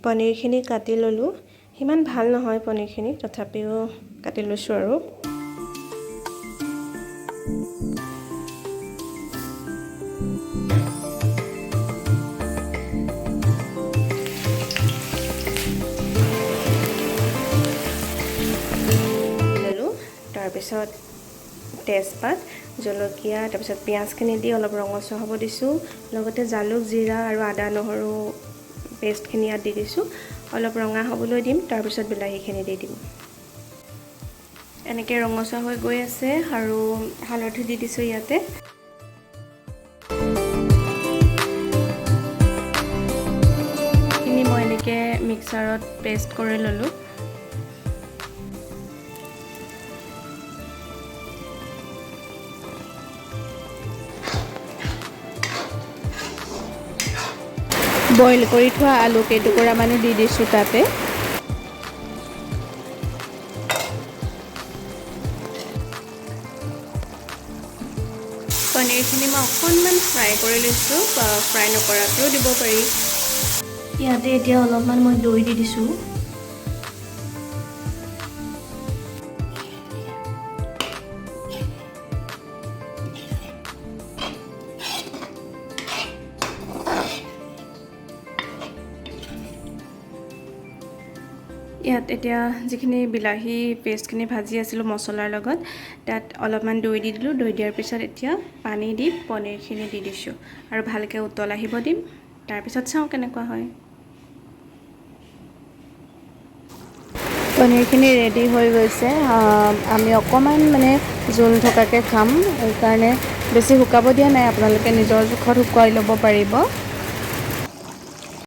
পনীৰখিনি কাটি ল'লোঁ সিমান ভাল নহয় পনীৰখিনি তথাপিও কাটি লৈছোঁ আৰু তাৰপিছত তেজপাত জলকীয়া তাৰপিছত পিঁয়াজখিনি দি অলপ ৰঙচুৱা হ'ব দিছোঁ লগতে জালুক জিৰা আৰু আদা নহৰু পেষ্টখিনি ইয়াত দি দিছোঁ অলপ ৰঙা হ'বলৈ দিম তাৰপিছত বিলাহীখিনি দি দিম এনেকৈ ৰঙচুৱা হৈ গৈ আছে আৰু হালধি দি দিছোঁ ইয়াতে এইখিনি মই এনেকৈ মিক্সাৰত পেষ্ট কৰি ল'লোঁ বইল কৰি থোৱা আলু কেইটুকুৰা মানে দি দিছোঁ তাতে পনীৰখিনি মই অকণমান ফ্ৰাই কৰি লৈছোঁ ফ্ৰাই নকৰাকৈও দিব পাৰি ইয়াতে এতিয়া অলপমান মই দৈ দি দিছোঁ ইয়াত এতিয়া যিখিনি বিলাহী পেষ্টখিনি ভাজি আছিলোঁ মছলাৰ লগত তাত অলপমান দৈ দি দিলোঁ দৈ দিয়াৰ পিছত এতিয়া পানী দি পনীৰখিনি দি দিছোঁ আৰু ভালকৈ উতল আহিব দিম তাৰপিছত চাওঁ কেনেকুৱা হয় পনীৰখিনি ৰেডি হৈ গৈছে আমি অকণমান মানে জোল থকাকৈ খাম সেইকাৰণে বেছি শুকাব দিয়া নাই আপোনালোকে নিজৰ জোখত শুকুৱাই ল'ব পাৰিব